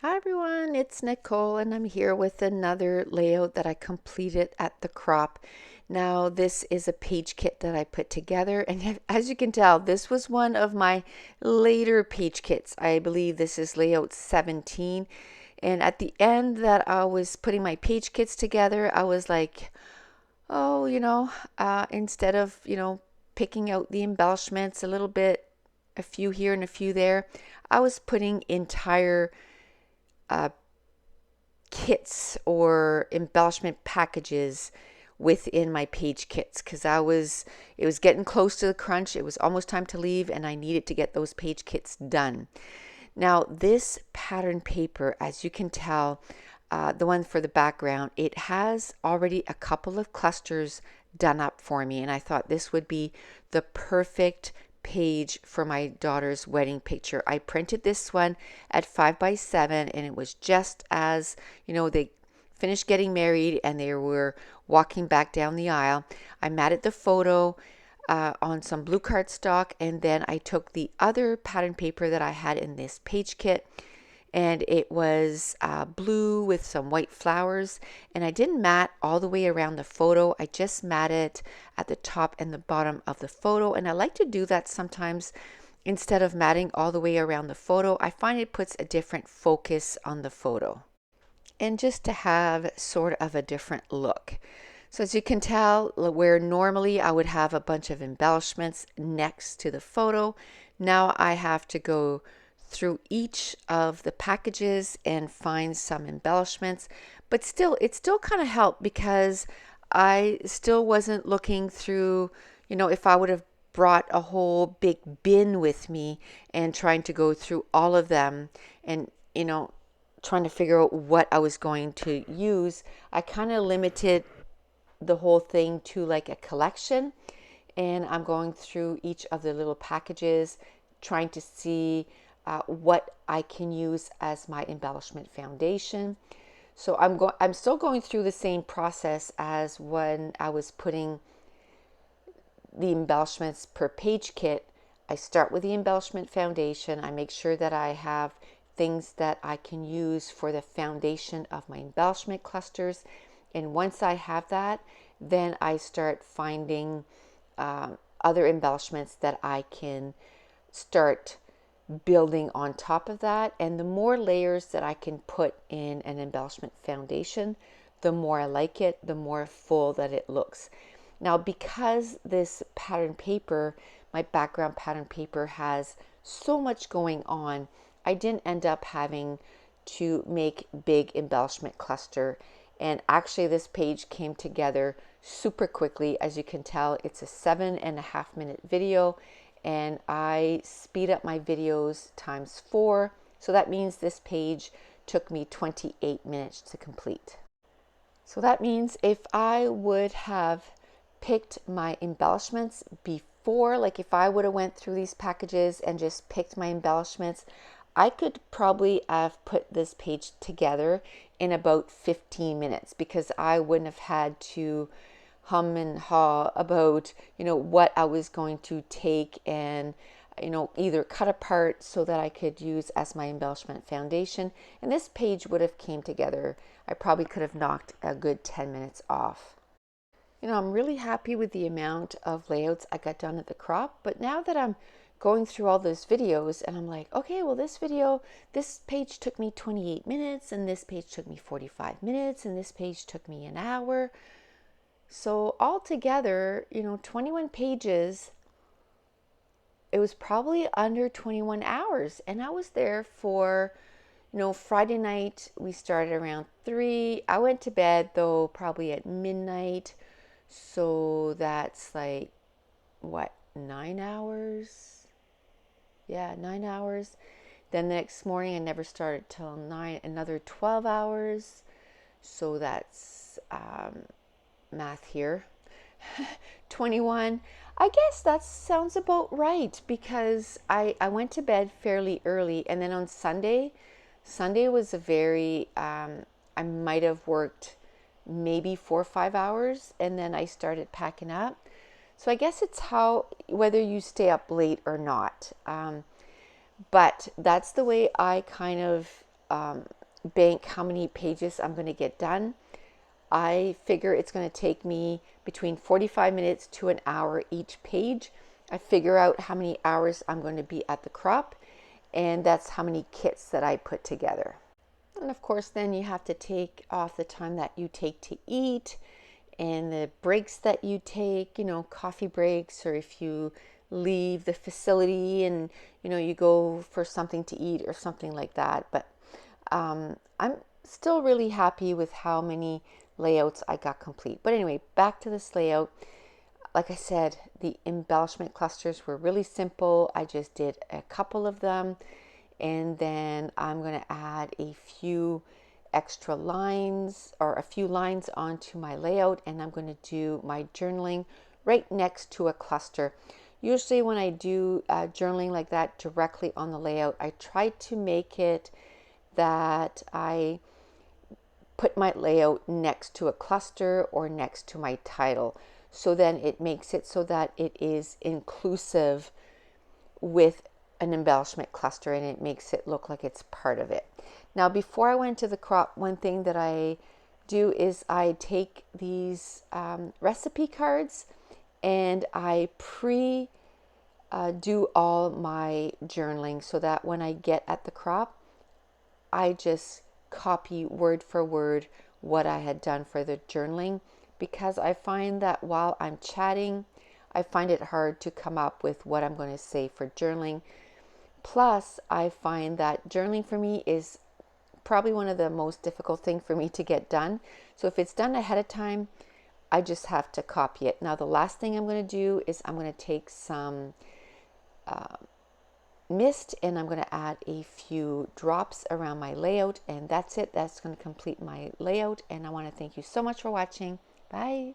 Hi everyone, it's Nicole and I'm here with another layout that I completed at the crop. Now this is a page kit that I put together, and as you can tell, this was one of my later page kits. I believe this is layout 17, and at the end that I was putting my page kits together, I was like, oh, instead of, picking out the embellishments a little bit, a few here and a few there, I was putting entire uh, kits or embellishment packages within my page kits because it was getting close to the crunch. It was almost time to leave and I needed to get those page kits done. Now this pattern paper, as you can tell, the one for the background, it has already a couple of clusters done up for me, and I thought this would be the perfect page for my daughter's wedding picture. I printed this one at 5 by 7, and it was just as, they finished getting married and they were walking back down the aisle. I matted the photo on some blue cardstock, and then I took the other pattern paper that I had in this page kit, and it was blue with some white flowers, and I didn't mat all the way around the photo. I just matted at the top and the bottom of the photo, and I like to do that sometimes instead of matting all the way around the photo. I find it puts a different focus on the photo and just to have sort of a different look. So as you can tell, where normally I would have a bunch of embellishments next to the photo, now I have to go through each of the packages and find some embellishments. But still, it still kind of helped because I still wasn't looking through, if I would have brought a whole big bin with me and trying to go through all of them and, trying to figure out what I was going to use, I kind of limited the whole thing to like a collection, and I'm going through each of the little packages trying to see what I can use as my embellishment foundation. So I'm still going through the same process as when I was putting the embellishments per page kit. I start with the embellishment foundation. I make sure that I have things that I can use for the foundation of my embellishment clusters. And once I have that, then I start finding other embellishments that I can start building on top of that. And the more layers that I can put in an embellishment foundation, the more I like it, the more full that it looks. Now, because this pattern paper, my background pattern paper, has so much going on, I didn't end up having to make big embellishment cluster. And actually this page came together super quickly. As you can tell, it's a 7.5 minute video, and I speed up my videos times 4. So that means this page took me 28 minutes to complete. So that means if I would have picked my embellishments before, like if I would have went through these packages and just picked my embellishments, I could probably have put this page together in about 15 minutes because I wouldn't have had to hum and haw about, what I was going to take and, either cut apart so that I could use as my embellishment foundation. And this page would have came together. I probably could have knocked a good 10 minutes off. I'm really happy with the amount of layouts I got done at the crop, but now that I'm going through all those videos and I'm like, okay, well this page took me 28 minutes and this page took me 45 minutes and this page took me an hour. So altogether, 21 pages, it was probably under 21 hours. And I was there for, Friday night, we started around 3. I went to bed though, probably at midnight. So that's like, what, 9 hours? Yeah, 9 hours. Then the next morning, I never started till 9, another 12 hours. So that's math here. 21. I guess that sounds about right because I went to bed fairly early, and then on Sunday was a very, I might have worked maybe 4 or 5 hours, and then I started packing up. So I guess it's whether you stay up late or not. But that's the way I kind of bank how many pages I'm going to get done. I figure it's going to take me between 45 minutes to an hour each page. I figure out how many hours I'm going to be at the crop, and that's how many kits that I put together. And of course, then you have to take off the time that you take to eat and the breaks that you take, coffee breaks, or if you leave the facility and, you go for something to eat or something like that. But I'm still really happy with how many layouts I got complete. But anyway, back to this layout. Like I said, the embellishment clusters were really simple. I just did a couple of them, and then I'm going to add a few extra lines or a few lines onto my layout, and I'm going to do my journaling right next to a cluster. Usually when I do journaling like that directly on the layout, I try to make it that I put my layout next to a cluster or next to my title. So then it makes it so that it is inclusive with an embellishment cluster, and it makes it look like it's part of it. Now, before I went to the crop, one thing that I do is I take these recipe cards and I do all my journaling so that when I get at the crop, I just copy word for word what I had done for the journaling, because I find that while I'm chatting, I find it hard to come up with what I'm going to say for journaling. Plus, I find that journaling for me is probably one of the most difficult things for me to get done. So if it's done ahead of time, I just have to copy it. Now, the last thing I'm going to do is I'm going to take some mist and I'm going to add a few drops around my layout, and that's it. That's going to complete my layout, and I want to thank you so much for watching. Bye.